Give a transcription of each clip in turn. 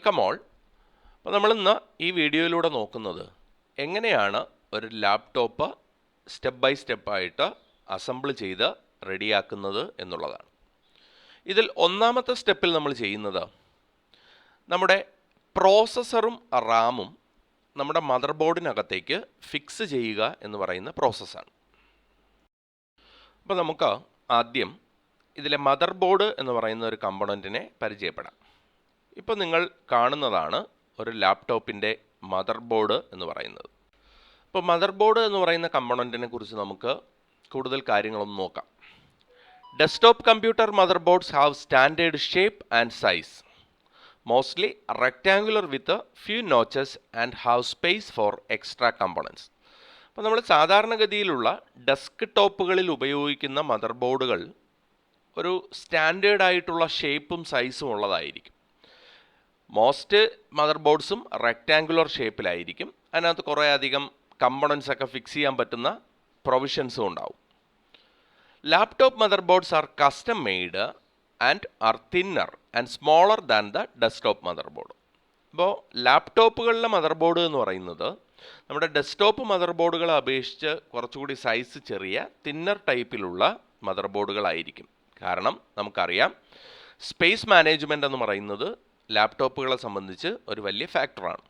Welcome all. അപ്പോൾ നമ്മളിന്ന് ഈ വീഡിയോയിലൂടെ നോക്കുന്നത് എങ്ങനെയാണ് ഒരു ലാപ്ടോപ്പ് സ്റ്റെപ്പ് ബൈ സ്റ്റെപ്പായിട്ട് അസംബിൾ ചെയ്ത് റെഡിയാക്കുന്നത് എന്നുള്ളതാണ്. ഇതിൽ ഒന്നാമത്തെ സ്റ്റെപ്പിൽ നമ്മൾ ചെയ്യുന്നത് നമ്മുടെ പ്രോസസ്സറും റാമും നമ്മുടെ മദർ ബോർഡിനകത്തേക്ക് ഫിക്സ് ചെയ്യുക എന്ന് പറയുന്ന പ്രോസസ്സാണ്. അപ്പോൾ നമുക്ക് ആദ്യം ഇതിലെ മദർ ബോർഡ് എന്ന് പറയുന്ന ഒരു കമ്പോണൻറ്റിനെ പരിചയപ്പെടാം. ഇപ്പോൾ നിങ്ങൾ കാണുന്നതാണ് ഒരു ലാപ്ടോപ്പിൻ്റെ മദർ ബോർഡ് എന്ന് പറയുന്നത്. ഇപ്പോൾ മദർ ബോർഡ് എന്ന് പറയുന്ന കമ്പോണൻറ്റിനെ കുറിച്ച് നമുക്ക് കൂടുതൽ കാര്യങ്ങളൊന്ന് നോക്കാം. Desktop computer mother boards have standard shape and size, mostly rectangular with few notches and have space four extra components. അപ്പോൾ നമ്മൾ സാധാരണഗതിയിലുള്ള ഡെസ്ക് ടോപ്പുകളിൽ ഉപയോഗിക്കുന്ന മദർ ബോർഡുകൾ ഒരു സ്റ്റാൻഡേർഡ് ആയിട്ടുള്ള ഷേപ്പും സൈസും ഉള്ളതായിരിക്കും. മോസ്റ്റ് മദർ ബോർഡ്സും റെക്റ്റാങ്കുലർ ഷേപ്പിലായിരിക്കും. അതിനകത്ത് കുറേ അധികം കമ്പോണൻസ് ഒക്കെ ഫിക്സ് ചെയ്യാൻ പറ്റുന്ന പ്രൊവിഷൻസും ഉണ്ടാവും. Laptop motherboards are custom made and are thinner and smaller than the desktop motherboard. ഇപ്പോൾ ലാപ്ടോപ്പുകളിലെ മദർ ബോർഡ് എന്ന് പറയുന്നത് നമ്മുടെ ഡെസ്ക്ടോപ്പ് മദർ ബോർഡുകളെ അപേക്ഷിച്ച് കുറച്ചുകൂടി സൈസ് ചെറിയ തിന്നർ ടൈപ്പിലുള്ള മദർ ബോർഡുകളായിരിക്കും. കാരണം നമുക്കറിയാം, സ്പേസ് മാനേജ്മെൻ്റ് എന്ന് പറയുന്നത് ലാപ്ടോപ്പുകളെ സംബന്ധിച്ച് ഒരു വലിയ ഫാക്ടറാണ്.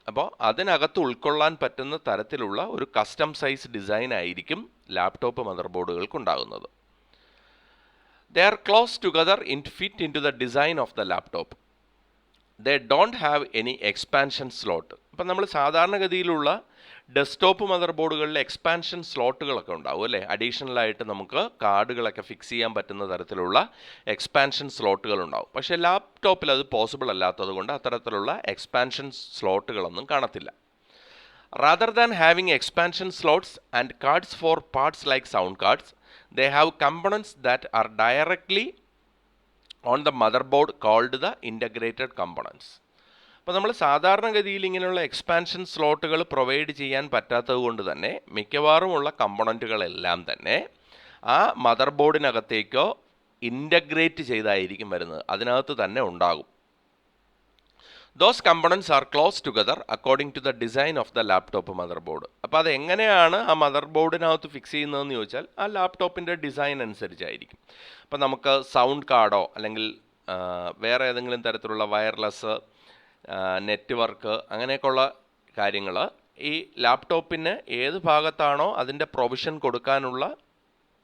അപ്പോൾ അതിനകത്ത് ഉൾക്കൊള്ളാൻ പറ്റുന്ന തരത്തിലുള്ള ഒരു കസ്റ്റം സൈസ് ഡിസൈൻ ആയിരിക്കും ലാപ്ടോപ്പ് മദർ ബോർഡുകൾക്ക് ഉണ്ടാകുന്നത്. They are close together in fit in to the design of the laptop. They don't have any expansion slot. ഇപ്പം നമ്മൾ സാധാരണഗതിയിലുള്ള ഡെസ്ക്ടോപ്പ് മദർ ബോർഡുകളിൽ എക്സ്പാൻഷൻ സ്ലോട്ടുകളൊക്കെ ഉണ്ടാവും അല്ലേ. അഡീഷണലായിട്ട് നമുക്ക് കാർഡുകളൊക്കെ ഫിക്സ് ചെയ്യാൻ പറ്റുന്ന തരത്തിലുള്ള എക്സ്പാൻഷൻ സ്ലോട്ടുകൾ ഉണ്ടാവും. പക്ഷേ ലാപ്ടോപ്പിൽ അത് പോസിബിൾ അല്ലാത്തത് കൊണ്ട് അത്തരത്തിലുള്ള എക്സ്പാൻഷൻ സ്ലോട്ടുകളൊന്നും കാണത്തില്ല. Rather than having expansion slots and cards for parts like sound cards, they have components that are directly on the motherboard called the integrated components. അപ്പോൾ നമ്മൾ സാധാരണഗതിയിൽ ഇങ്ങനെയുള്ള എക്സ്പാൻഷൻ സ്ലോട്ടുകൾ പ്രൊവൈഡ് ചെയ്യാൻ പറ്റാത്തത് കൊണ്ട് തന്നെ മിക്കവാറുമുള്ള കമ്പോണൻറ്റുകളെല്ലാം തന്നെ ആ മദർ ബോർഡിനകത്തേക്കോ ഇൻ്റഗ്രേറ്റ് ചെയ്തായിരിക്കും വരുന്നത്, അതിനകത്ത് തന്നെ ഉണ്ടാകും. Those components are close together according to the design of the laptop motherboard. അപ്പോൾ അത് എങ്ങനെയാണ് ആ മദർ ബോർഡിനകത്ത് ഫിക്സ് ചെയ്യുന്നതെന്ന് ചോദിച്ചാൽ ആ ലാപ്ടോപ്പിൻ്റെ ഡിസൈൻ അനുസരിച്ചായിരിക്കും. അപ്പോൾ നമുക്ക് സൗണ്ട് കാർഡോ അല്ലെങ്കിൽ വേറെ ഏതെങ്കിലും തരത്തിലുള്ള വയർലെസ് നെറ്റ്വർക്ക് അങ്ങനെയൊക്കെയുള്ള കാര്യങ്ങൾ ഈ ലാപ്ടോപ്പിന് ഏത് ഭാഗത്താണോ അതിൻ്റെ പ്രൊവിഷൻ കൊടുക്കാനുള്ള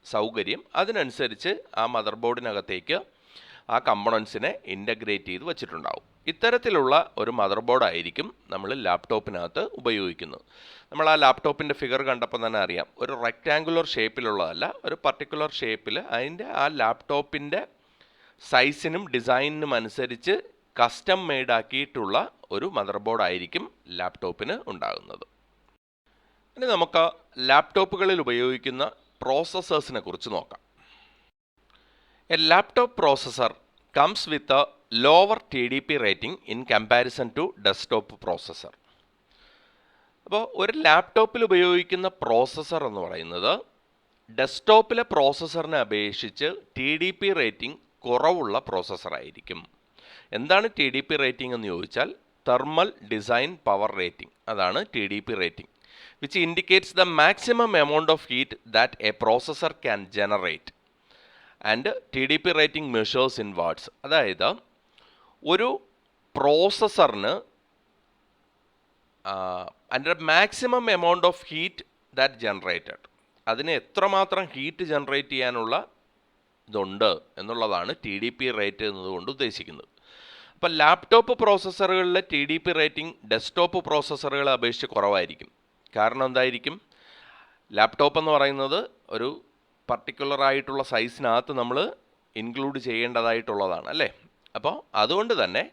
സൗകര്യം അതിനനുസരിച്ച് ആ മദർ ബോർഡിനകത്തേക്ക് ആ കമ്പോണൻസിനെ ഇൻ്റഗ്രേറ്റ് ചെയ്ത് വച്ചിട്ടുണ്ടാവും. ഇത്തരത്തിലുള്ള ഒരു മദർ ബോർഡായിരിക്കും നമ്മൾ ലാപ്ടോപ്പിനകത്ത് ഉപയോഗിക്കുന്നത്. നമ്മൾ ആ ലാപ്ടോപ്പിൻ്റെ ഫിഗർ കണ്ടപ്പോൾ തന്നെ അറിയാം, ഒരു റെക്റ്റാങ്കുലർ ഷേപ്പിലുള്ളതല്ല, ഒരു പർട്ടിക്കുലർ ഷേപ്പിൽ അതിൻ്റെ ആ ലാപ്ടോപ്പിൻ്റെ സൈസിനും ഡിസൈനിനും അനുസരിച്ച് കസ്റ്റം മെയ്ഡ് ആക്കിയിട്ടുള്ള ഒരു മദർ ബോർഡ് ആയിരിക്കും ലാപ്ടോപ്പിന് ഉണ്ടാകുന്നത്. ഇനി നമുക്ക് ലാപ്ടോപ്പുകളിൽ ഉപയോഗിക്കുന്ന പ്രോസസ്സേഴ്സിനെ കുറിച്ച് നോക്കാം. A laptop processor comes with a lower TDP rating in comparison to desktop processor. അപ്പോൾ ഒരു ലാപ്ടോപ്പിൽ ഉപയോഗിക്കുന്ന പ്രോസസ്സർ എന്ന് പറയുന്നത് ഡെസ്ക്ടോപ്പിലെ പ്രോസസ്സറിനെ അപേക്ഷിച്ച് TDP റേറ്റിംഗ് കുറവുള്ള പ്രോസസ്സറായിരിക്കും. എന്താണ് TDP റേറ്റിംഗ് എന്ന് ചോദിച്ചാൽ തെർമൽ ഡിസൈൻ പവർ റേറ്റിംഗ്, അതാണ് TDP rating, which indicates the maximum amount of heat that a processor can generate and TDP rating measures in watts. അതായത് ഒരു പ്രോസസ്സറിന് അതിൻ്റെ maximum amount of heat that generated, അതിന് എത്രമാത്രം heat generate ചെയ്യാനുള്ള ഇതുണ്ട് എന്നുള്ളതാണ് TDP റേറ്റ് എന്നതുകൊണ്ട് ഉദ്ദേശിക്കുന്നത്. അപ്പോൾ ലാപ്ടോപ്പ് പ്രോസസ്സറുകളിലെ TDP റേറ്റിംഗ് ഡെസ്ക്ടോപ്പ് പ്രോസസ്സറുകളെ അപേക്ഷിച്ച് കുറവായിരിക്കും. കാരണം എന്തായിരിക്കും, ലാപ്ടോപ്പ് എന്ന് പറയുന്നത് ഒരു പർട്ടിക്കുലർ ആയിട്ടുള്ള സൈസിനകത്ത് നമ്മൾ ഇൻക്ലൂഡ് ചെയ്യേണ്ടതായിട്ടുള്ളതാണ് അല്ലേ. അപ്പോൾ അതുകൊണ്ട് തന്നെ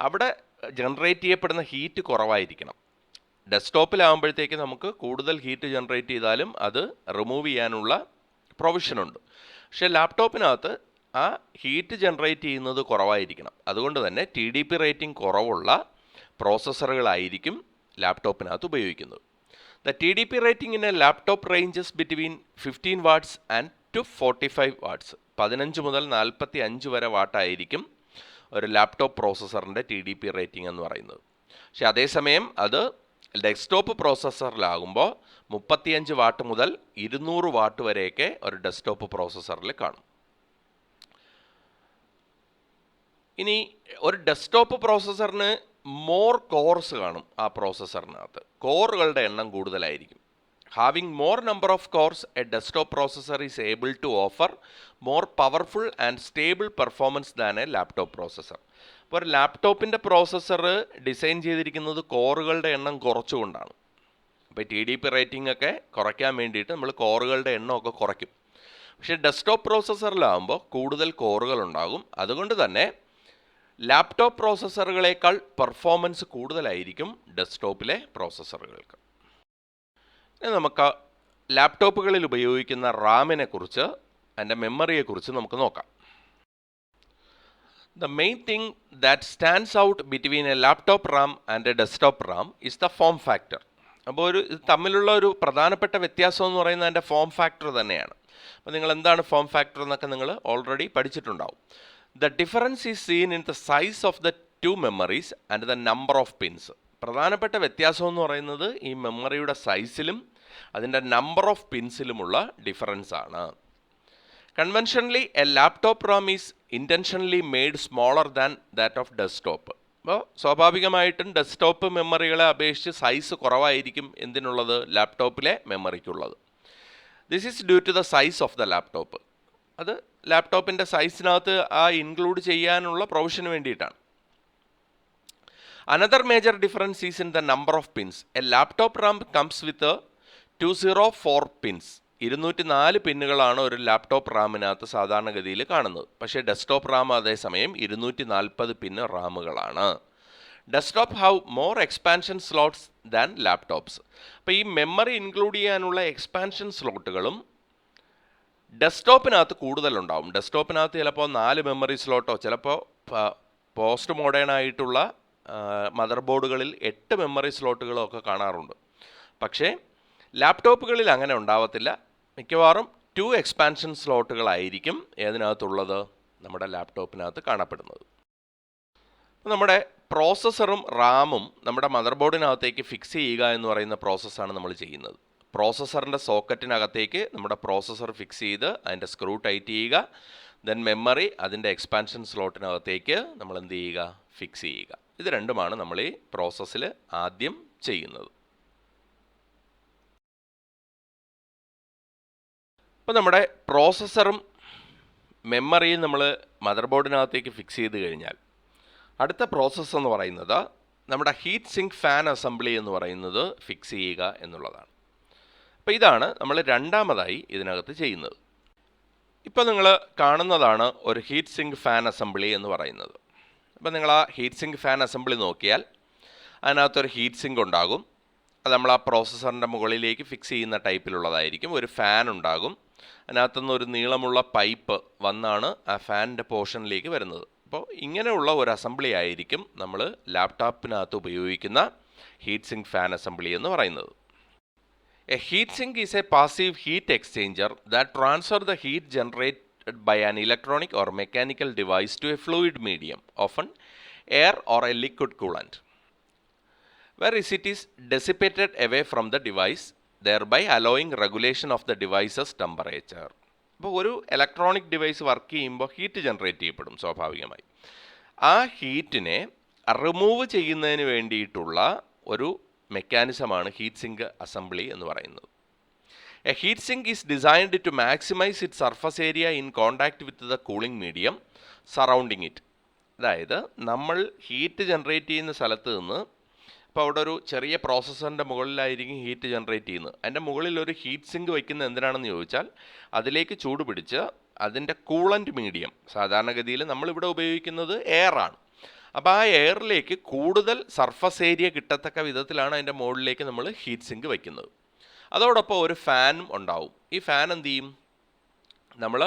അവിടെ ജനറേറ്റ് ചെയ്യപ്പെടുന്ന ഹീറ്റ് കുറവായിരിക്കണം. ഡെസ്ക്ടോപ്പിലാകുമ്പോഴത്തേക്ക് നമുക്ക് കൂടുതൽ ഹീറ്റ് ജനറേറ്റ് ചെയ്താലും അത് റിമൂവ് ചെയ്യാനുള്ള പ്രൊവിഷനുണ്ട്. പക്ഷേ ലാപ്ടോപ്പിനകത്ത് ആ ഹീറ്റ് ജനറേറ്റ് ചെയ്യുന്നത് കുറവായിരിക്കണം. അതുകൊണ്ട് തന്നെ TDP റേറ്റിംഗ് കുറവുള്ള പ്രോസസ്സറുകളായിരിക്കും ലാപ്ടോപ്പിനകത്ത് ഉപയോഗിക്കുന്നത്. The TDP rating in a laptop ranges between 15 watts and to 45 watts. 15 മുതൽ 45 വരെ വാട്ടായിരിക്കും ഒരു ലാപ്ടോപ്പ് പ്രോസസ്സറിൻ്റെ TDP റേറ്റിംഗ് എന്ന് പറയുന്നത്. പക്ഷെ അതേസമയം അത് ഡെസ്ക്ടോപ്പ് പ്രോസസ്സറിലാകുമ്പോൾ 35 വാട്ട് മുതൽ 200 വാട്ട് വരെയൊക്കെ ഒരു ഡെസ്ക്ടോപ്പ് പ്രോസസ്സറിൽ കാണും. ഇനി ഒരു ഡെസ്ക്ടോപ്പ് പ്രോസസ്സറിന് മോർ കോർസ് കാണും. ആ പ്രോസസ്സറിനകത്ത് കോറുകളുടെ എണ്ണം കൂടുതലായിരിക്കും. Having more number of cores, a desktop processor is able to offer more powerful and stable performance than a laptop processor. അപ്പോൾ ഒരു ലാപ്ടോപ്പിൻ്റെ പ്രോസസ്സർ ഡിസൈൻ ചെയ്തിരിക്കുന്നത് കോറുകളുടെ എണ്ണം കുറച്ചുകൊണ്ടാണ്. അപ്പോൾ TDP റേറ്റിംഗ് ഒക്കെ കുറയ്ക്കാൻ വേണ്ടിയിട്ട് നമ്മൾ കോറുകളുടെ എണ്ണമൊക്കെ കുറയ്ക്കും. പക്ഷേ ഡെസ്ക്ടോപ്പ് പ്രോസസ്സറിലാകുമ്പോൾ കൂടുതൽ കോറുകൾ ഉണ്ടാകും. അതുകൊണ്ട് തന്നെ ലാപ്ടോപ്പ് പ്രോസസ്സറുകളേക്കാൾ പെർഫോമൻസ് കൂടുതലായിരിക്കും ഡെസ്ക്ടോപ്പിലെ പ്രോസസ്സറുകൾക്ക്. ഇനി നമുക്ക് ലാപ്ടോപ്പുകളിൽ ഉപയോഗിക്കുന്ന റാമിനെ കുറിച്ച്, അതിൻ്റെ മെമ്മറിയെക്കുറിച്ച് നമുക്ക് നോക്കാം. The main thing that stands out between a laptop RAM and a desktop RAM is the form factor. അപ്പോൾ തമ്മിലുള്ള ഒരു പ്രധാനപ്പെട്ട വ്യത്യാസം എന്ന് പറയുന്നത് അതിൻ്റെ ഫോം ഫാക്ടർ തന്നെയാണ്. അപ്പോൾ നിങ്ങൾ എന്താണ് ഫോം ഫാക്ടർ എന്നൊക്കെ നിങ്ങൾ already പഠിച്ചിട്ടുണ്ടാവും. The difference is seen in the size of the two memories and the number of pins. പ്രധാനപ്പെട്ട വ്യത്യാസം എന്ന് പറയുന്നത് ഈ മെമ്മറിയുടെ സൈസിലും അതിൻ്റെ നമ്പർ ഓഫ് പിൻസിലുമുള്ള ഡിഫറൻസ് ആണ്. Conventionally a laptop RAM is intentionally made smaller than that of desktop. അപ്പോൾ സ്വാഭാവികമായിട്ടും ഡെസ്ക്ടോപ്പ് മെമ്മറികളെ അപേക്ഷിച്ച് സൈസ് കുറവായിരിക്കും എന്തിനുള്ളത്, ലാപ്ടോപ്പിലെ മെമ്മറിക്കുള്ളത്. This is due to the size of the laptop. അത് ലാപ്ടോപ്പിൻ്റെ സൈസിനകത്ത് ആ ഇൻക്ലൂഡ് ചെയ്യാനുള്ള പ്രൊവിഷന് വേണ്ടിയിട്ടാണ്. Another major difference is in the number of pins. A laptop RAM comes with a 204 pins. 204 പിന്നുകളാണ് ഒരു ലാപ്ടോപ്പ് റാമിനകത്ത് സാധാരണഗതിയിൽ കാണുന്നത്. പക്ഷേ ഡെസ്ക്ടോപ്പ് റാം അതേസമയം 240 പിന്ന് റാമുകളാണ്. Desktop have more expansion slots than laptops. അപ്പോൾ ഈ മെമ്മറി ഇൻക്ലൂഡ് ചെയ്യാനുള്ള എക്സ്പാൻഷൻ സ്ലോട്ടുകളും ഡെസ്ക്ടോപ്പിനകത്ത് കൂടുതലുണ്ടാവും. ഡെസ്ക്ടോപ്പിനകത്ത് ചിലപ്പോൾ 4 മെമ്മറി സ്ലോട്ടോ, ചിലപ്പോൾ പോസ്റ്റ് മോഡേൺ ആയിട്ടുള്ള മദർ ബോർഡുകളിൽ 8 മെമ്മറി സ്ലോട്ടുകളോ ഒക്കെ കാണാറുണ്ട്. പക്ഷേ ലാപ്ടോപ്പുകളിൽ അങ്ങനെ ഉണ്ടാവത്തില്ല. മിക്കവാറും 2 എക്സ്പാൻഷൻ സ്ലോട്ടുകളായിരിക്കും ഏതിനകത്തുള്ളത്, നമ്മുടെ ലാപ്ടോപ്പിനകത്ത് കാണപ്പെടുന്നത്. നമ്മുടെ പ്രോസസ്സറും റാമും നമ്മുടെ മദർ ബോർഡിനകത്തേക്ക് ഫിക്സ് ചെയ്യുക എന്ന് പറയുന്ന പ്രോസസ്സാണ് നമ്മൾ ചെയ്യുന്നത്. പ്രോസസ്സറിൻ്റെ സോക്കറ്റിനകത്തേക്ക് നമ്മുടെ പ്രോസസ്സർ ഫിക്സ് ചെയ്ത് അതിൻ്റെ സ്ക്രൂ ടൈറ്റ് ചെയ്യുക. ദെൻ മെമ്മറി അതിൻ്റെ എക്സ്പാൻഷൻ സ്ലോട്ടിനകത്തേക്ക് നമ്മൾ എന്ത് ചെയ്യുക, ഫിക്സ് ചെയ്യുക. ഇത് രണ്ടുമാണ് നമ്മൾ ഈ പ്രോസസ്സിൽ ആദ്യം ചെയ്യുന്നത്. അപ്പോൾ നമ്മുടെ പ്രോസസ്സറും മെമ്മറിയും നമ്മൾ മദർ ബോർഡിനകത്തേക്ക് ഫിക്സ് ചെയ്ത് കഴിഞ്ഞാൽ അടുത്ത പ്രോസസ്സ് എന്ന് പറയുന്നത് നമ്മുടെ ഹീറ്റ് സിങ്ക് ഫാൻ അസംബ്ലി എന്ന് പറയുന്നത് ഫിക്സ് ചെയ്യുക എന്നുള്ളതാണ്. അപ്പോൾ ഇതാണ് നമ്മൾ രണ്ടാമതായി ഇതിനകത്ത് ചെയ്യുന്നത്. ഇപ്പോൾ നിങ്ങൾ കാണുന്നതാണ് ഒരു ഹീറ്റ് സിങ്ക് ഫാൻ അസംബ്ലി എന്ന് പറയുന്നത്. അപ്പോൾ നിങ്ങൾ ആ ഹീറ്റ് സിങ്ക് ഫാൻ അസംബ്ലി നോക്കിയാൽ അതിനകത്തൊരു ഹീറ്റ് സിങ്ക് ഉണ്ടാകും. അത് നമ്മൾ ആ പ്രോസസ്സറിൻ്റെ മുകളിലേക്ക് ഫിക്സ് ചെയ്യുന്ന ടൈപ്പിലുള്ളതായിരിക്കും. ഒരു ഫാൻ ഉണ്ടാകും. അതിനകത്തുനിന്ന് ഒരു നീളമുള്ള പൈപ്പ് വന്നാണ് ആ ഫാനിൻ്റെ പോർഷനിലേക്ക് വരുന്നത്. അപ്പോൾ ഇങ്ങനെയുള്ള ഒരു അസംബ്ലി ആയിരിക്കും നമ്മൾ ലാപ്ടോപ്പിനകത്ത് ഉപയോഗിക്കുന്ന ഹീറ്റ് സിങ്ക് ഫാൻ അസംബ്ലി എന്ന് പറയുന്നത്. A heat sink is a passive heat exchanger that transfers the heat generated by an electronic or mechanical device to a fluid medium, often air or a liquid coolant, whereas it is dissipated away from the device, thereby allowing regulation of the device's temperature. അപ്പോൾ ഒരു electronic device work ചെയ്യുമ്പോൾ heat generate ചെയ്യപ്പെടും സ്വാഭാവികമായി. ആ ഹീറ്റിനെ remove ചെയ്യുന്നതിന് വേണ്ടിയിട്ടുള്ള ഒരു മെക്കാനിസമാണ് heat sink assembly എന്ന് പറയുന്നത്. A heat sink is designed to maximise it surface area in contact with the cooling medium surrounding it. അതായത് നമ്മൾ ഹീറ്റ് ജനറേറ്റ് ചെയ്യുന്ന സ്ഥലത്ത് നിന്ന്, ഇപ്പോൾ അവിടെ ഒരു ചെറിയ പ്രോസസ്സറിൻ്റെ മുകളിലായിരിക്കും ഹീറ്റ് ജനറേറ്റ് ചെയ്യുന്നത്. അതിൻ്റെ മുകളിൽ ഒരു ഹീറ്റ് സിങ്ക് വയ്ക്കുന്നത് എന്തിനാണെന്ന് ചോദിച്ചാൽ അതിലേക്ക് ചൂട് പിടിച്ച് അതിൻ്റെ കൂളൻ്റ് മീഡിയം, സാധാരണഗതിയിൽ നമ്മളിവിടെ ഉപയോഗിക്കുന്നത് എയറാണ്. അപ്പോൾ ആ എയറിലേക്ക് കൂടുതൽ സർഫസ് ഏരിയ കിട്ടത്തക്ക വിധത്തിലാണ് അതിൻ്റെ മുകളിലേക്ക് നമ്മൾ ഹീറ്റ് സിങ്ക് വയ്ക്കുന്നത്. അതോടൊപ്പം ഒരു ഫാനും ഉണ്ടാവും. ഈ ഫാൻ എന്ത് ചെയ്യും, നമ്മൾ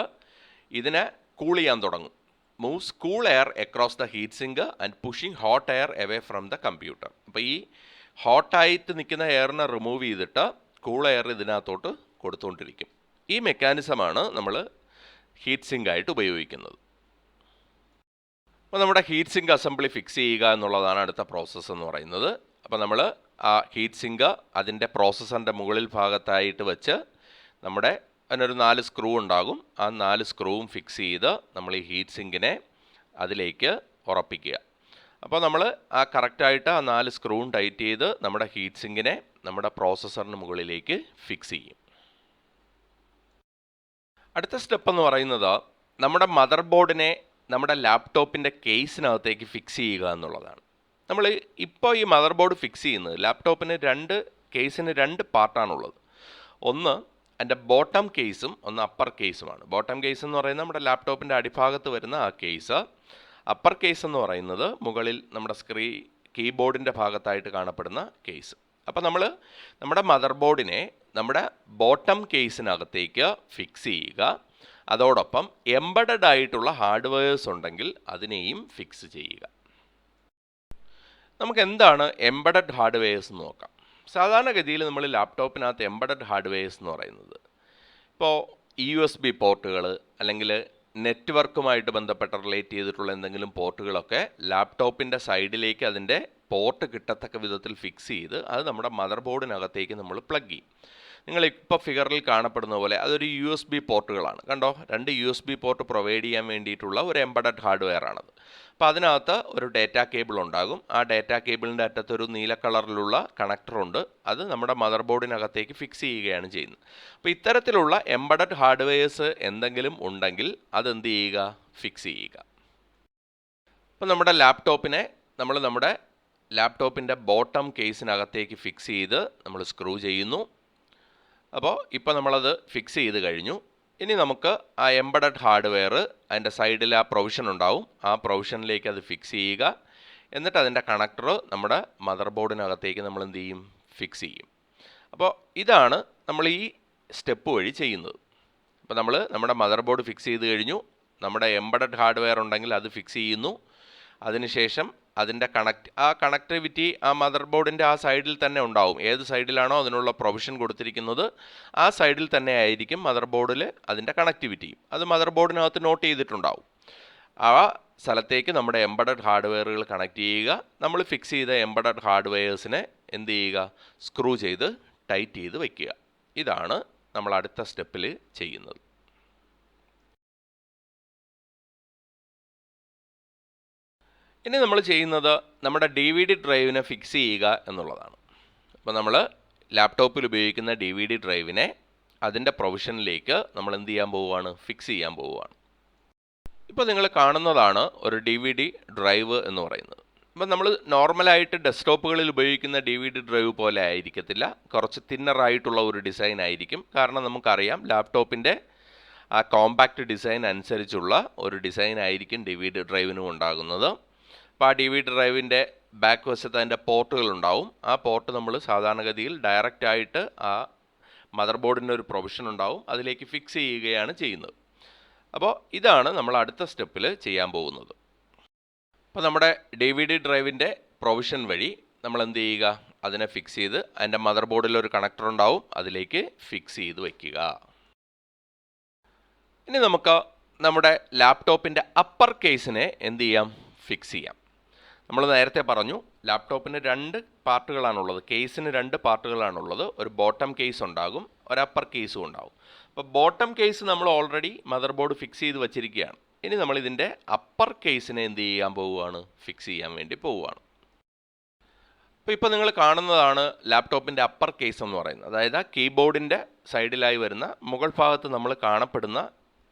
ഇതിനെ കൂൾ ചെയ്യാൻ തുടങ്ങും. Moves cool air across the heat sink and pushing hot air away from the computer. അപ്പോൾ ഈ ഹോട്ടായിട്ട് നിൽക്കുന്ന എയറിനെ റിമൂവ് ചെയ്തിട്ട് കൂൾ എയർ ഇതിനകത്തോട്ട് കൊടുത്തുകൊണ്ടിരിക്കും. ഈ മെക്കാനിസമാണ് നമ്മൾ ഹീറ്റ് സിങ്ക് ആയിട്ട് ഉപയോഗിക്കുന്നത്. അപ്പോൾ നമ്മുടെ ഹീറ്റ് സിങ്ക് അസംബ്ലി ഫിക്സ് ചെയ്യുക എന്നുള്ളതാണ് അടുത്ത പ്രോസസ്സ് എന്ന് പറയുന്നത്. അപ്പോൾ നമ്മൾ ആ ഹീറ്റ് സിങ്ക് അതിൻ്റെ പ്രോസസ്സറിൻ്റെ മുകളിൽ ഭാഗത്തായിട്ട് വെച്ച് അതിനൊരു 4 സ്ക്രൂ ഉണ്ടാകും. ആ 4 സ്ക്രൂവും ഫിക്സ് ചെയ്ത് നമ്മൾ ഈ ഹീറ്റ് സിങ്കിനെ അതിലേക്ക് ഉറപ്പിക്കുക. അപ്പോൾ നമ്മൾ കറക്റ്റായിട്ട് ആ 4 സ്ക്രൂവും ടൈറ്റ് ചെയ്ത് നമ്മുടെ ഹീറ്റ് സിങ്കിനെ നമ്മുടെ പ്രോസസ്സറിന് മുകളിലേക്ക് ഫിക്സ് ചെയ്യും. അടുത്ത സ്റ്റെപ്പ് എന്ന് പറയുന്നത് നമ്മുടെ മദർ ബോർഡിനെ നമ്മുടെ ലാപ്ടോപ്പിൻ്റെ കേസിനകത്തേക്ക് ഫിക്സ് ചെയ്യുക എന്നുള്ളതാണ്. നമ്മൾ ഇപ്പോൾ ഈ മദർ ബോർഡ് ഫിക്സ് ചെയ്യുന്നത് ലാപ്ടോപ്പിന് കേസിന് 2 പാർട്ടാണുള്ളത്. ഒന്ന് അതിൻ്റെ ബോട്ടം കേസും ഒന്ന് അപ്പർ കേസുമാണ്. ബോട്ടം കേസ് എന്ന് പറയുന്നത് നമ്മുടെ ലാപ്ടോപ്പിൻ്റെ അടിഭാഗത്ത് വരുന്ന ആ കേസ്. അപ്പർ കേസ് എന്ന് പറയുന്നത് മുകളിൽ നമ്മുടെ കീബോർഡിൻ്റെ ഭാഗത്തായിട്ട് കാണപ്പെടുന്ന കേസ്. അപ്പോൾ നമ്മൾ നമ്മുടെ മദർ ബോർഡിനെ നമ്മുടെ ബോട്ടം കേസിനകത്തേക്ക് ഫിക്സ് ചെയ്യുക. അതോടൊപ്പം എംബഡഡ് ആയിട്ടുള്ള ഹാർഡ്വെയർസ് ഉണ്ടെങ്കിൽ അതിനെയും ഫിക്സ് ചെയ്യുക. നമുക്ക് എന്താണ് എംബഡഡ് ഹാർഡ്വെയർസ് എന്ന് നോക്കാം. സാധാരണഗതിയിൽ നമ്മൾ ലാപ്ടോപ്പിനകത്ത് എംബഡഡ് ഹാർഡ്വെയർസ് എന്ന് പറയുന്നത് ഇപ്പോൾ USB പോർട്ടുകൾ അല്ലെങ്കിൽ നെറ്റ്വർക്കുമായിട്ട് ബന്ധപ്പെട്ട് റിലേറ്റ് ചെയ്തിട്ടുള്ള എന്തെങ്കിലും പോർട്ടുകളൊക്കെ ലാപ്ടോപ്പിൻ്റെ സൈഡിലേക്ക് അതിൻ്റെ പോർട്ട് കിട്ടത്തക്ക വിധത്തിൽ ഫിക്സ് ചെയ്ത് അത് നമ്മുടെ മദർ ബോർഡിനകത്തേക്ക് നമ്മൾ പ്ലഗ് ചെയ്യും. നിങ്ങളിപ്പോൾ ഫിഗറിൽ കാണപ്പെടുന്ന പോലെ അതൊരു USB പോർട്ടുകളാണ്. കണ്ടോ, 2 USB പോർട്ട് പ്രൊവൈഡ് ചെയ്യാൻ വേണ്ടിയിട്ടുള്ള ഒരു എംബഡഡ് ഹാർഡ്വെയർ ആണത്. അപ്പോൾ അതിനകത്ത് ഒരു ഡാറ്റാ കേബിൾ ഉണ്ടാകും. ആ ഡാറ്റാ കേബിളിൻ്റെ അറ്റത്തൊരു നീല കളറിലുള്ള കണക്ടറുണ്ട്. അത് നമ്മുടെ മദർ ബോർഡിനകത്തേക്ക് ഫിക്സ് ചെയ്യുകയാണ് ചെയ്യുന്നത്. അപ്പോൾ ഇത്തരത്തിലുള്ള എംബഡഡ് ഹാർഡ്വെയർസ് എന്തെങ്കിലും ഉണ്ടെങ്കിൽ അതെന്ത് ചെയ്യുക, ഫിക്സ് ചെയ്യുക. അപ്പോൾ നമ്മുടെ ലാപ്ടോപ്പിനെ നമ്മുടെ ലാപ്ടോപ്പിൻ്റെ ബോട്ടം കേസിനകത്തേക്ക് ഫിക്സ് ചെയ്ത് നമ്മൾ സ്ക്രൂ ചെയ്യുന്നു. അപ്പോൾ ഇപ്പോൾ നമ്മളത് ഫിക്സ് ചെയ്ത് കഴിഞ്ഞു. ഇനി നമുക്ക് ആ എംബഡഡ് ഹാർഡ്വെയർ അതിൻ്റെ സൈഡിൽ ആ പ്രൊവിഷൻ ഉണ്ടാവും. ആ പ്രൊവിഷനിലേക്ക് അത് ഫിക്സ് ചെയ്യുക. എന്നിട്ട് അതിൻ്റെ കണക്ടർ നമ്മുടെ മദർ ബോർഡിനകത്തേക്ക് നമ്മൾ എന്ത് ചെയ്യും, ഫിക്സ് ചെയ്യും. അപ്പോൾ ഇതാണ് നമ്മൾ ഈ സ്റ്റെപ്പ് വഴി ചെയ്യുന്നത്. അപ്പോൾ നമ്മൾ നമ്മുടെ മദർ ബോർഡ് ഫിക്സ് ചെയ്ത് കഴിഞ്ഞു. നമ്മുടെ എംബഡഡ് ഹാർഡ്വെയർ ഉണ്ടെങ്കിൽ അത് ഫിക്സ് ചെയ്യുന്നു. അതിനുശേഷം അതിൻ്റെ കണക്ടിവിറ്റി ആ മദർ ബോർഡിൻ്റെ ആ സൈഡിൽ തന്നെ ഉണ്ടാവും. ഏത് സൈഡിലാണോ അതിനുള്ള പ്രൊവിഷൻ കൊടുത്തിരിക്കുന്നത് ആ സൈഡിൽ തന്നെ ആയിരിക്കും മദർ ബോർഡിൽ അതിൻ്റെ കണക്ടിവിറ്റിയും. അത് മദർ ബോർഡിനകത്ത് നോട്ട് ചെയ്തിട്ടുണ്ടാവും. ആ സ്ഥലത്തേക്ക് നമ്മുടെ എംബഡഡ് ഹാർഡ്വെയറുകൾ കണക്ട് ചെയ്യുക. നമ്മൾ ഫിക്സ് ചെയ്ത എംബഡഡ് ഹാർഡ്വെയർസിനെ എന്ത് ചെയ്യുക, സ്ക്രൂ ചെയ്ത് ടൈറ്റ് ചെയ്ത് വയ്ക്കുക. ഇതാണ് നമ്മൾ അടുത്ത സ്റ്റെപ്പിൽ ചെയ്യുന്നത്. ഇനി നമ്മൾ ചെയ്യുന്നത് നമ്മുടെ DVD ഡ്രൈവിനെ ഫിക്സ് ചെയ്യുക എന്നുള്ളതാണ്. അപ്പോൾ നമ്മൾ ലാപ്ടോപ്പിൽ ഉപയോഗിക്കുന്ന DVD ഡ്രൈവിനെ അതിൻ്റെ പ്രൊവിഷനിലേക്ക് നമ്മൾ എന്ത് ചെയ്യാൻ പോവുകയാണ്, ഫിക്സ് ചെയ്യാൻ പോവുകയാണ്. ഇപ്പോൾ നിങ്ങൾ കാണുന്നതാണ് ഒരു DVD ഡ്രൈവ് എന്ന് പറയുന്നത്. അപ്പോൾ നമ്മൾ നോർമലായിട്ട് ഡെസ്ക്ടോപ്പുകളിൽ ഉപയോഗിക്കുന്ന DVD ഡ്രൈവ് പോലെ ആയിരിക്കത്തില്ല. കുറച്ച് തിന്നറായിട്ടുള്ള ഒരു ഡിസൈൻ ആയിരിക്കും. കാരണം നമുക്കറിയാം ലാപ്ടോപ്പിൻ്റെ ആ കോമ്പാക്റ്റ് ഡിസൈൻ അനുസരിച്ചുള്ള ഒരു ഡിസൈൻ ആയിരിക്കും DVD ഡ്രൈവിനും ഉണ്ടാകുന്നത്. അപ്പോൾ ആ DVD ഡ്രൈവിൻ്റെ ബാക്ക് വശത്ത് അതിൻ്റെ പോർട്ടുകളുണ്ടാവും. ആ പോർട്ട് നമ്മൾ സാധാരണഗതിയിൽ ഡയറക്റ്റായിട്ട് ആ മദർ ബോർഡിൻ്റെ ഒരു പ്രൊവിഷൻ ഉണ്ടാവും, അതിലേക്ക് ഫിക്സ് ചെയ്യുകയാണ് ചെയ്യുന്നത്. അപ്പോൾ ഇതാണ് നമ്മൾ അടുത്ത സ്റ്റെപ്പിൽ ചെയ്യാൻ പോകുന്നത്. അപ്പോൾ നമ്മുടെ DVD ഡ്രൈവിൻ്റെ പ്രൊവിഷൻ വഴി നമ്മൾ എന്ത് ചെയ്യുക, അതിനെ ഫിക്സ് ചെയ്ത് അതിൻ്റെ മദർ ബോർഡിൽ ഒരു കണക്ടർ ഉണ്ടാവും, അതിലേക്ക് ഫിക്സ് ചെയ്ത് വയ്ക്കുക. ഇനി നമുക്ക് നമ്മുടെ ലാപ്ടോപ്പിൻ്റെ അപ്പർ കേസിനെ എന്ത് ചെയ്യാം, ഫിക്സ് ചെയ്യാം. നമ്മൾ നേരത്തെ പറഞ്ഞു ലാപ്ടോപ്പിന് 2 പാർട്ടുകളാണുള്ളത്, കേസിന് 2 പാർട്ടുകളാണുള്ളത്. ഒരു ബോട്ടം കേസ് ഉണ്ടാകും, ഒരു അപ്പർ കേസും ഉണ്ടാകും. അപ്പോൾ ബോട്ടം കേസ് നമ്മൾ ഓൾറെഡി മദർ ബോർഡ് ഫിക്സ് ചെയ്ത് വച്ചിരിക്കുകയാണ്. ഇനി നമ്മൾ ഇതിൻ്റെ അപ്പർ കേസിനെ എന്ത് ചെയ്യാൻ പോവുകയാണ്, ഫിക്സ് ചെയ്യാൻ വേണ്ടി പോവുകയാണ്. ഇപ്പോൾ നിങ്ങൾ കാണുന്നതാണ് ലാപ്ടോപ്പിൻ്റെ അപ്പർ കേസ് എന്ന് പറയുന്നത്. അതായത് ആ കീബോർഡിൻ്റെ സൈഡിലായി വരുന്ന മുകൾ ഭാഗത്ത് നമ്മൾ കാണപ്പെടുന്ന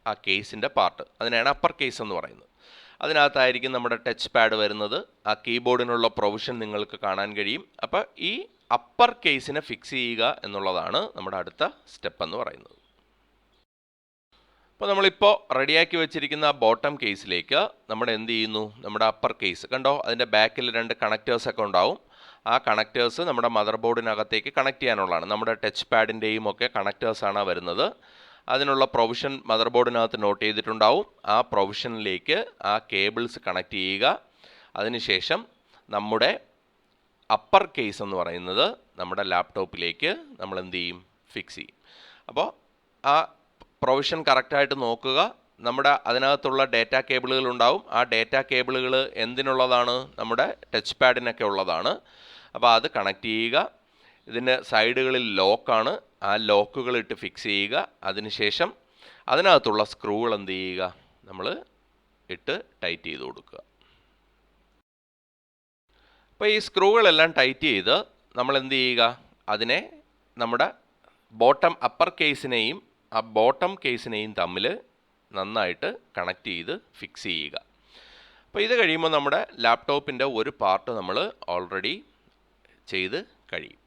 ആ കേസിൻ്റെ പാർട്ട്, അതിനാണ് അപ്പർ കേസ് എന്ന് പറയുന്നത്. അതിനകത്തായിരിക്കും നമ്മുടെ ടച്ച് പാഡ് വരുന്നത്. ആ കീബോർഡിനുള്ള പ്രൊവിഷൻ നിങ്ങൾക്ക് കാണാൻ കഴിയും. അപ്പോൾ ഈ അപ്പർ കേസിനെ ഫിക്സ് ചെയ്യുക എന്നുള്ളതാണ് നമ്മുടെ അടുത്ത സ്റ്റെപ്പ് എന്ന് പറയുന്നത്. അപ്പോൾ നമ്മളിപ്പോൾ റെഡിയാക്കി വെച്ചിരിക്കുന്ന ആ ബോട്ടം കേസിലേക്ക് നമ്മൾ എന്ത് ചെയ്യുന്നു, നമ്മുടെ അപ്പർ കേസ് കണ്ടോ, അതിൻ്റെ ബാക്കിൽ 2 കണക്റ്റേഴ്സൊക്കെ ഉണ്ടാവും. ആ കണക്റ്റേഴ്സ് നമ്മുടെ മദർ ബോർഡിനകത്തേക്ക് കണക്ട് ചെയ്യാനുള്ളതാണ്. നമ്മുടെ ടച്ച് പാഡിൻ്റെയും ഒക്കെ കണക്റ്റേഴ്സാണ് വരുന്നത്. അതിനുള്ള പ്രൊവിഷൻ മദർ ബോർഡിനകത്ത് നോട്ട് ചെയ്തിട്ടുണ്ടാവും. ആ പ്രൊവിഷനിലേക്ക് ആ കേബിൾസ് കണക്ട് ചെയ്യുക. അതിനുശേഷം നമ്മുടെ അപ്പർ കേസ് എന്ന് പറയുന്നത് നമ്മുടെ ലാപ്ടോപ്പിലേക്ക് നമ്മൾ എന്ത് ചെയ്യും, ഫിക്സ് ചെയ്യും. അപ്പോൾ ആ പ്രൊവിഷൻ കറക്റ്റായിട്ട് നോക്കുക. നമ്മുടെ അതിനകത്തുള്ള ഡാറ്റ കേബിളുകൾ ഉണ്ടാവും. ആ ഡാറ്റ കേബിളുകൾ എന്തിനുള്ളതാണ്? നമ്മുടെ ടച്ച് പാഡിനൊക്കെ ഉള്ളതാണ്. അപ്പോൾ അത് കണക്ട് ചെയ്യുക. ഇതിൻ്റെ സൈഡുകളിൽ ലോക്കാണ്. ആ ലോക്കുകൾ ഇട്ട് ഫിക്സ് ചെയ്യുക. അതിനുശേഷം അതിനകത്തുള്ള സ്ക്രൂകൾ എന്ത് ചെയ്യുക? നമ്മൾ ഇട്ട് ടൈറ്റ് ചെയ്ത് കൊടുക്കുക. അപ്പോൾ ഈ സ്ക്രൂകളെല്ലാം ടൈറ്റ് ചെയ്ത് നമ്മൾ എന്ത് ചെയ്യുക? അതിനെ നമ്മുടെ ബോട്ടം അപ്പർ കേസിനെയും ആ ബോട്ടം കേസിനെയും തമ്മിൽ നന്നായിട്ട് കണക്ട് ചെയ്ത് ഫിക്സ് ചെയ്യുക. അപ്പോൾ ഇത് കഴിയുമ്പോൾ നമ്മുടെ ലാപ്ടോപ്പിൻ്റെ ഒരു പാർട്ട് നമ്മൾ ഓൾറെഡി ചെയ്ത് കഴിയും.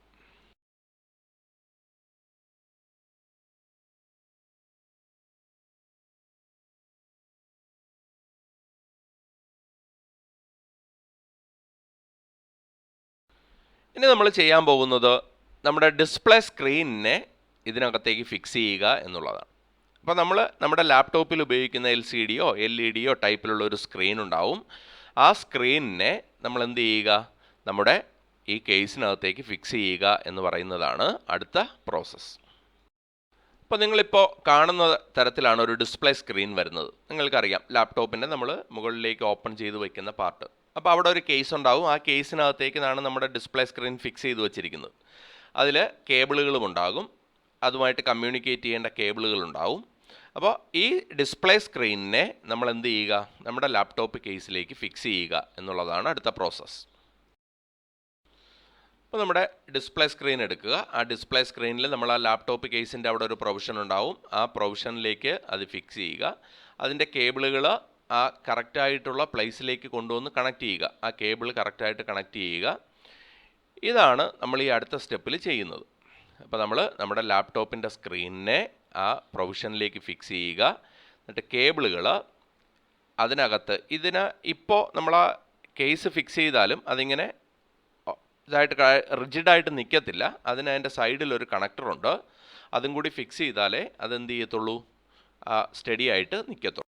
ഇനി നമ്മൾ ചെയ്യാൻ പോകുന്നത് നമ്മുടെ ഡിസ്പ്ലേ സ്ക്രീനിനെ ഇതിനകത്തേക്ക് ഫിക്സ് ചെയ്യുക എന്നുള്ളതാണ്. അപ്പോൾ നമ്മൾ നമ്മുടെ ലാപ്ടോപ്പിൽ ഉപയോഗിക്കുന്ന LCDയോ LED ടൈപ്പിലുള്ള ഒരു സ്ക്രീൻ ഉണ്ടാവും. ആ സ്ക്രീനിനെ നമ്മൾ എന്ത് ചെയ്യുക? നമ്മുടെ ഈ കേസിനകത്തേക്ക് ഫിക്സ് ചെയ്യുക എന്ന് പറയുന്നതാണ് അടുത്ത പ്രോസസ്സ്. അപ്പോൾ നിങ്ങളിപ്പോൾ കാണുന്ന തരത്തിലാണ് ഒരു ഡിസ്പ്ലേ സ്ക്രീൻ വരുന്നത്. നിങ്ങൾക്കറിയാം, ലാപ്ടോപ്പിൻ്റെ നമ്മൾ മുകളിലേക്ക് ഓപ്പൺ ചെയ്ത് വയ്ക്കുന്ന പാർട്ട്. അപ്പോൾ അവിടെ ഒരു കേസ് ഉണ്ടാവും. ആ കേസിനകത്തേക്കാണ് നമ്മുടെ ഡിസ്പ്ലേ സ്ക്രീൻ ഫിക്സ് ചെയ്ത് വെച്ചിരിക്കുന്നത്. അതിൽ കേബിളുകളും ഉണ്ടാകും. അതുമായിട്ട് കമ്മ്യൂണിക്കേറ്റ് ചെയ്യേണ്ട കേബിളുകളുണ്ടാവും. അപ്പോൾ ഈ ഡിസ്പ്ലേ സ്ക്രീനിനെ നമ്മൾ എന്ത് ചെയ്യുക? നമ്മുടെ ലാപ്ടോപ്പ് കേസിലേക്ക് ഫിക്സ് ചെയ്യുക എന്നുള്ളതാണ് അടുത്ത പ്രോസസ്സ്. അപ്പോൾ നമ്മുടെ ഡിസ്പ്ലേ സ്ക്രീൻ എടുക്കുക. ആ ഡിസ്പ്ലേ സ്ക്രീനിൽ നമ്മൾ ആ ലാപ്ടോപ്പ് കേസിൻ്റെ അവിടെ ഒരു പ്രൊവിഷൻ ഉണ്ടാവും. ആ പ്രൊവിഷനിലേക്ക് അത് ഫിക്സ് ചെയ്യുക. അതിൻ്റെ കേബിളുകൾ ആ കറക്റ്റായിട്ടുള്ള പ്ലേസിലേക്ക് കൊണ്ടുവന്ന് കണക്ട് ചെയ്യുക. ആ കേബിൾ കറക്റ്റായിട്ട് കണക്ട് ചെയ്യുക. ഇതാണ് നമ്മൾ ഈ അടുത്ത സ്റ്റെപ്പിൽ ചെയ്യുന്നത്. അപ്പോൾ നമ്മൾ നമ്മുടെ ലാപ്ടോപ്പിൻ്റെ സ്ക്രീനിനെ ആ പ്രൊവിഷനിലേക്ക് ഫിക്സ് ചെയ്യുക. എന്നിട്ട് കേബിളുകൾ അതിനകത്ത് ഇപ്പോൾ നമ്മൾ ആ കേസ് ഫിക്സ് ചെയ്താലും അതിങ്ങനെ ഇതായിട്ട് റിജിഡായിട്ട് നിൽക്കത്തില്ല. അതിൻ്റെ സൈഡിലൊരു കണക്ടറുണ്ട്. അതും കൂടി ഫിക്സ് ചെയ്താലേ അതെന്ത് ചെയ്യത്തുള്ളൂ? സ്റ്റഡി ആയിട്ട് നിൽക്കത്തുള്ളൂ.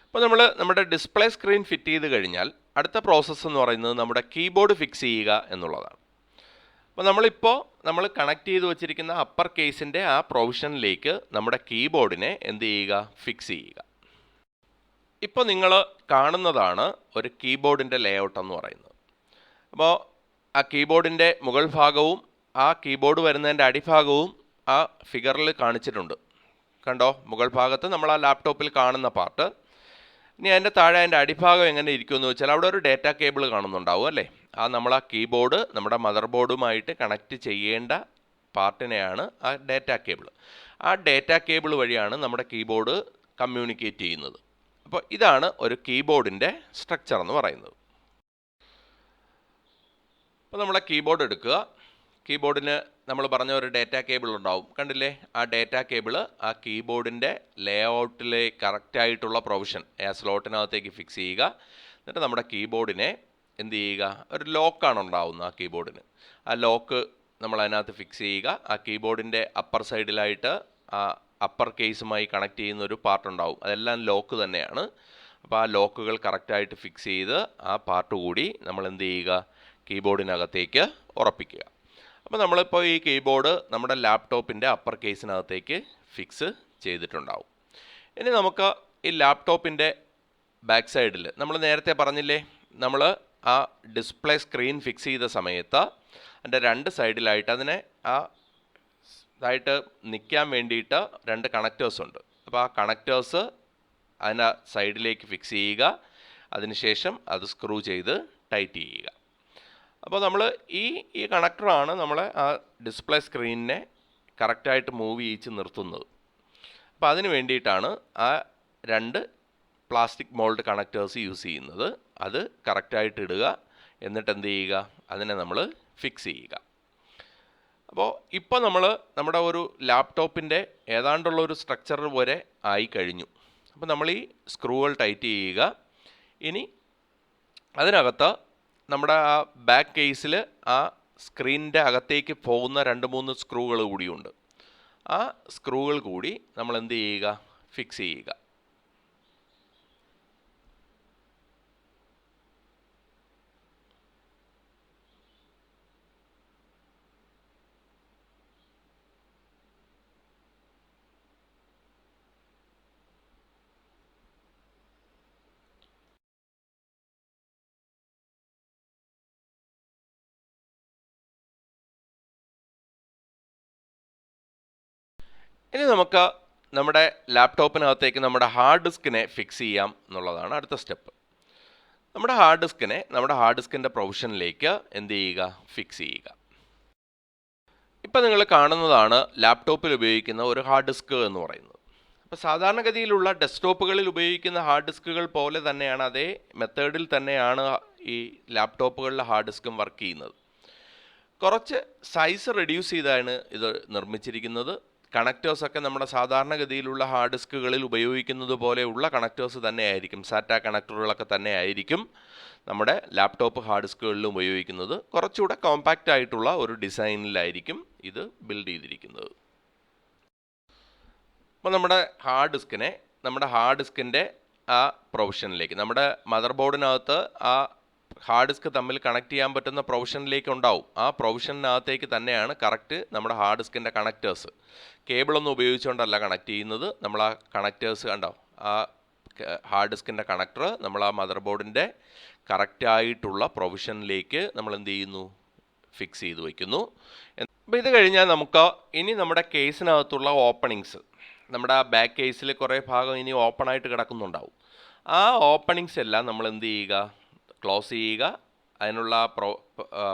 അപ്പോൾ നമ്മൾ നമ്മുടെ ഡിസ്പ്ലേ സ്ക്രീൻ ഫിറ്റ് ചെയ്ത് കഴിഞ്ഞാൽ അടുത്ത പ്രോസസ്സ് എന്ന് പറയുന്നത് നമ്മുടെ കീബോർഡ് ഫിക്സ് ചെയ്യുക എന്നുള്ളതാണ്. അപ്പോൾ നമ്മൾ കണക്ട് ചെയ്ത് വെച്ചിരിക്കുന്ന അപ്പർ കേസിൻ്റെ ആ പ്രൊവിഷനിലേക്ക് നമ്മുടെ കീബോർഡിനെ എന്ത് ചെയ്യുക? ഫിക്സ് ചെയ്യുക. ഇപ്പോൾ നിങ്ങൾ കാണുന്നതാണ് ഒരു കീബോർഡിൻ്റെ ലേഔട്ട് എന്ന് പറയുന്നത്. അപ്പോൾ ആ കീബോർഡിൻ്റെ മുകൾ ഭാഗവും ആ കീബോർഡ് വരുന്നതിൻ്റെ അടിഭാഗവും ആ ഫിഗറിൽ കാണിച്ചിട്ടുണ്ട്. കണ്ടോ? മുകൾ ഭാഗത്ത് നമ്മൾ ആ ലാപ്ടോപ്പിൽ കാണുന്ന പാർട്ട്. ഇനി അതിൻ്റെ താഴെ അതിൻ്റെ അടിഭാഗം എങ്ങനെ ഇരിക്കുമെന്ന് വെച്ചാൽ അവിടെ ഒരു ഡാറ്റ കേബിൾ കാണുന്നുണ്ടാവും അല്ലേ? നമ്മൾ ആ കീബോർഡ് നമ്മുടെ മദർ ബോർഡുമായിട്ട് കണക്ട് ചെയ്യേണ്ട പാർട്ടിനെയാണ് ആ ഡാറ്റ കേബിൾ. ആ ഡാറ്റ കേബിൾ വഴിയാണ് നമ്മുടെ കീബോർഡ് കമ്മ്യൂണിക്കേറ്റ് ചെയ്യുന്നത്. അപ്പോൾ ഇതാണ് ഒരു കീബോർഡിൻ്റെ സ്ട്രക്ചർ എന്ന് പറയുന്നത്. അപ്പോൾ നമ്മളെ കീബോർഡ് എടുക്കുക. കീബോർഡിന് നമ്മൾ പറഞ്ഞ ഒരു ഡാറ്റ കേബിൾ ഉണ്ടാവും, കണ്ടില്ലേ? ആ ഡാറ്റ കേബിൾ ആ കീബോർഡിൻ്റെ ലേഔട്ടിലെ കറക്റ്റായിട്ടുള്ള പ്രൊവിഷൻ ആ സ്ലോട്ടിനകത്തേക്ക് ഫിക്സ് ചെയ്യുക. എന്നിട്ട് നമ്മുടെ കീബോർഡിനെ എന്ത് ചെയ്യുക? ഒരു ലോക്കാണ് ഉണ്ടാവുന്നത് ആ കീബോർഡിന്. ആ ലോക്ക് നമ്മൾ അതിനകത്ത് ഫിക്സ് ചെയ്യുക. ആ കീബോർഡിൻ്റെ അപ്പർ സൈഡിലായിട്ട് ആ അപ്പർ കേസുമായി കണക്ട് ചെയ്യുന്ന ഒരു പാർട്ട് ഉണ്ടാവും. അതെല്ലാം ലോക്ക് തന്നെയാണ്. അപ്പോൾ ആ ലോക്കുകൾ കറക്റ്റായിട്ട് ഫിക്സ് ചെയ്ത് ആ പാർട്ട് കൂടി നമ്മൾ എന്ത് ചെയ്യുക? കീബോർഡിനകത്തേക്ക് ഉറപ്പിക്കുക. അപ്പോൾ നമ്മളിപ്പോൾ ഈ കീബോർഡ് നമ്മുടെ ലാപ്ടോപ്പിൻ്റെ അപ്പർ കേസിനകത്തേക്ക് ഫിക്സ് ചെയ്തിട്ടുണ്ടാവും. ഇനി നമുക്ക് ഈ ലാപ്ടോപ്പിൻ്റെ ബാക്ക് സൈഡിൽ നമ്മൾ നേരത്തെ പറഞ്ഞില്ലേ, നമ്മൾ ആ ഡിസ്പ്ലേ സ്ക്രീൻ ഫിക്സ് ചെയ്ത സമയത്ത് അതിൻ്റെ രണ്ട് സൈഡിലായിട്ട് അതിനെ ഇതായിട്ട് നിൽക്കാൻ വേണ്ടിയിട്ട് രണ്ട് കണക്റ്റേഴ്സ് ഉണ്ട്. അപ്പോൾ ആ കണക്റ്റേഴ്സ് അതിൻ്റെ സൈഡിലേക്ക് ഫിക്സ് ചെയ്യുക. അതിനുശേഷം അത് സ്ക്രൂ ചെയ്ത് ടൈറ്റ് ചെയ്യുക. അപ്പോൾ നമ്മൾ ഈ കണക്ടറാണ് നമ്മളെ ആ ഡിസ്പ്ലേ സ്ക്രീനിനെ കറക്റ്റായിട്ട് മൂവ് ചെയ്യിച്ച് നിർത്തുന്നത്. അപ്പോൾ അതിന് വേണ്ടിയിട്ടാണ് ആ രണ്ട് പ്ലാസ്റ്റിക് മോൾഡ് കണക്റ്റേഴ്സ് യൂസ് ചെയ്യുന്നത്. അത് കറക്റ്റായിട്ട് ഇടുക. എന്നിട്ട് എന്ത് ചെയ്യുക? അതിനെ നമ്മൾ ഫിക്സ് ചെയ്യുക. അപ്പോൾ ഇപ്പോൾ നമ്മൾ നമ്മുടെ ഒരു ലാപ്ടോപ്പിൻ്റെ ഏതാണ്ടുള്ള ഒരു സ്ട്രക്ചർ വരെ ആയി കഴിഞ്ഞു. അപ്പോൾ നമ്മൾ ഈ സ്ക്രൂകൾ ടൈറ്റ് ചെയ്യുക. ഇനി അതിനകത്ത് നമ്മുടെ ആ ബാക്ക് കേസിൽ ആ സ്ക്രീനിൻ്റെ അകത്തേക്ക് പോകുന്ന 2-3 സ്ക്രൂകൾ കൂടിയുണ്ട്. ആ സ്ക്രൂകൾ കൂടി നമ്മൾ എന്ത് ചെയ്യുക? ഫിക്സ് ചെയ്യുക. ഇനി നമുക്ക് നമ്മുടെ ലാപ്ടോപ്പിനകത്തേക്ക് നമ്മുടെ ഹാർഡ് ഡിസ്കിനെ ഫിക്സ് ചെയ്യാം എന്നുള്ളതാണ് അടുത്ത സ്റ്റെപ്പ്. നമ്മുടെ ഹാർഡ് ഡിസ്കിൻ്റെ പ്രൊവിഷനിലേക്ക് എന്ത് ചെയ്യുക, ഫിക്സ് ചെയ്യുക. ഇപ്പം നിങ്ങൾ കാണുന്നതാണ് ലാപ്ടോപ്പിൽ ഉപയോഗിക്കുന്ന ഒരു ഹാർഡ് ഡിസ്ക് എന്ന് പറയുന്നത്. അപ്പോൾ സാധാരണഗതിയിലുള്ള ഡെസ്ക്ടോപ്പുകളിൽ ഉപയോഗിക്കുന്ന ഹാർഡ് ഡിസ്കുകൾ പോലെ തന്നെയാണ്, അതേ മെത്തേഡിൽ തന്നെയാണ് ഈ ലാപ്ടോപ്പുകളിലെ ഹാർഡ് ഡിസ്കും വർക്ക് ചെയ്യുന്നത്. കുറച്ച് സൈസ് റെഡ്യൂസ് ചെയ്താണ് ഇത് നിർമ്മിച്ചിരിക്കുന്നത്. കണക്റ്റേഴ്സൊക്കെ നമ്മുടെ സാധാരണഗതിയിലുള്ള ഹാർഡ് ഡിസ്കുകളിൽ ഉപയോഗിക്കുന്നത് പോലെയുള്ള കണക്റ്റേഴ്സ് തന്നെ ആയിരിക്കും, സാറ്റ കണക്ടറുകളൊക്കെ തന്നെ ആയിരിക്കും നമ്മുടെ ലാപ്ടോപ്പ് ഹാർഡ് ഡിസ്കുകളിലും ഉപയോഗിക്കുന്നത്. കുറച്ചുകൂടെ കോമ്പാക്റ്റ് ആയിട്ടുള്ള ഒരു ഡിസൈനിലായിരിക്കും ഇത് ബിൽഡ് ചെയ്തിരിക്കുന്നത്. അപ്പോൾ നമ്മുടെ ഹാർഡ് ഡിസ്കിൻ്റെ ആ പ്രൊവിഷനിലേക്ക്, നമ്മുടെ മദർ ബോർഡിനകത്ത് ആ ഹാർഡ് ഡിസ്ക് തമ്മിൽ കണക്ട് ചെയ്യാൻ പറ്റുന്ന പ്രൊവിഷനിലേക്ക് ഉണ്ടാവും. ആ പ്രൊവിഷനകത്തേക്ക് തന്നെയാണ് കറക്റ്റ് നമ്മുടെ ഹാർഡ് ഡിസ്കിൻ്റെ കണക്റ്റേഴ്സ്. കേബിളൊന്നും ഉപയോഗിച്ചുകൊണ്ടല്ല കണക്ട് ചെയ്യുന്നത്. നമ്മൾ ആ കണക്റ്റേഴ്സ് കണ്ടോ, ആ ഹാർഡ് ഡിസ്കിൻ്റെ കണക്ടർ നമ്മൾ ആ മദർ ബോർഡിൻ്റെ കറക്റ്റായിട്ടുള്ള പ്രൊവിഷനിലേക്ക് നമ്മൾ എന്ത് ചെയ്യുന്നു, ഫിക്സ് ചെയ്ത് വയ്ക്കുന്നു. അപ്പോൾ ഇത് കഴിഞ്ഞാൽ നമുക്ക് ഇനി നമ്മുടെ കേസിനകത്തുള്ള ഓപ്പണിങ്സ്, നമ്മുടെ ആ ബാക്ക് കേസിൽ കുറേ ഭാഗം ഇനി ഓപ്പൺ ആയിട്ട് കിടക്കുന്നുണ്ടാവും. ആ ഓപ്പണിങ്സ് എല്ലാം നമ്മൾ എന്ത് ചെയ്യുക, ക്ലോസ് ചെയ്യുക. അതിനുള്ള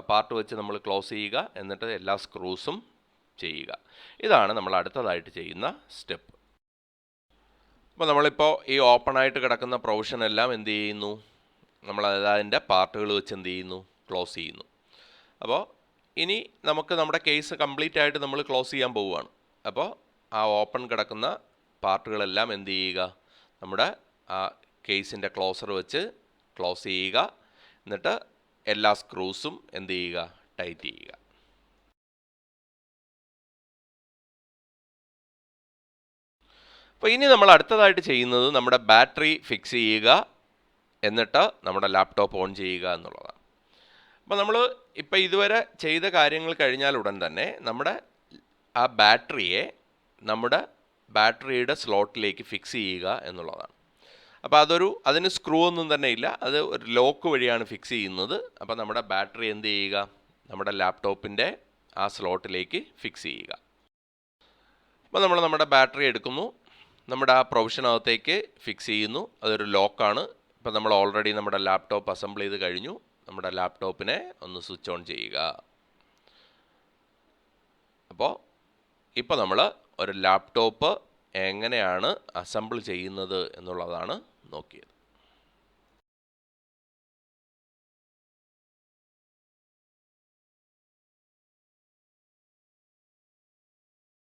പാർട്ട് വെച്ച് നമ്മൾ ക്ലോസ് ചെയ്യുക. എന്നിട്ട് എല്ലാ സ്ക്രൂസും ചെയ്യുക. ഇതാണ് നമ്മൾ അടുത്തതായിട്ട് ചെയ്യുന്ന സ്റ്റെപ്പ്. അപ്പോൾ നമ്മളിപ്പോൾ ഈ ഓപ്പൺ ആയിട്ട് കിടക്കുന്ന പ്രൊവിഷൻ എല്ലാം എന്ത് ചെയ്യുന്നു, നമ്മൾ അതിൻ്റെ പാർട്ടുകൾ വെച്ച് എന്ത് ചെയ്യുന്നു, ക്ലോസ് ചെയ്യുന്നു. അപ്പോൾ ഇനി നമുക്ക് നമ്മുടെ കേസ് കംപ്ലീറ്റ് ആയിട്ട് നമ്മൾ ക്ലോസ് ചെയ്യാൻ പോവുകയാണ്. അപ്പോൾ ആ ഓപ്പൺ കിടക്കുന്ന പാർട്ടുകളെല്ലാം എന്ത് ചെയ്യുക, നമ്മുടെ ആ കേസിൻ്റെ ക്ലോസർ വെച്ച് ക്ലോസ് ചെയ്യുക. എന്നിട്ട് എല്ലാ സ്ക്രൂസും എന്ത് ചെയ്യുക, ടൈറ്റ് ചെയ്യുക. അപ്പോൾ ഇനി നമ്മൾ അടുത്തതായിട്ട് ചെയ്യുന്നത് നമ്മുടെ ബാറ്ററി ഫിക്സ് ചെയ്യുക, എന്നിട്ട് നമ്മുടെ ലാപ്ടോപ്പ് ഓൺ ചെയ്യുക എന്നുള്ളതാണ്. അപ്പോൾ നമ്മൾ ഇപ്പോൾ ഇതുവരെ ചെയ്ത കാര്യങ്ങൾ കഴിഞ്ഞാൽ ഉടൻ തന്നെ നമ്മുടെ ആ ബാറ്ററിയെ നമ്മുടെ ബാറ്ററിയുടെ സ്ലോട്ടിലേക്ക് ഫിക്സ് ചെയ്യുക എന്നുള്ളതാണ്. അപ്പോൾ അതിന് സ്ക്രൂ ഒന്നും തന്നെ ഇല്ല, അത് ഒരു ലോക്ക് വഴിയാണ് ഫിക്സ് ചെയ്യുന്നത്. അപ്പോൾ നമ്മുടെ ബാറ്ററി എന്ത് ചെയ്യുക, നമ്മുടെ ലാപ്ടോപ്പിൻ്റെ ആ സ്ലോട്ടിലേക്ക് ഫിക്സ് ചെയ്യുക. അപ്പോൾ നമ്മൾ നമ്മുടെ ബാറ്ററി എടുക്കുന്നു, നമ്മുടെ ആ പ്രൊവിഷനകത്തേക്ക് ഫിക്സ് ചെയ്യുന്നു. അതൊരു ലോക്കാണ്. ഇപ്പോൾ നമ്മൾ ഓൾറെഡി നമ്മുടെ ലാപ്ടോപ്പ് അസംബിൾ ചെയ്ത് കഴിഞ്ഞു. നമ്മുടെ ലാപ്ടോപ്പിനെ ഒന്ന് സ്വിച്ച് ഓൺ ചെയ്യുക. അപ്പോൾ ഇപ്പോൾ നമ്മൾ ഒരു ലാപ്ടോപ്പ് എങ്ങനെയാണ് അസംബിൾ ചെയ്യുന്നത് എന്നുള്ളതാണ് നോക്കിയത്.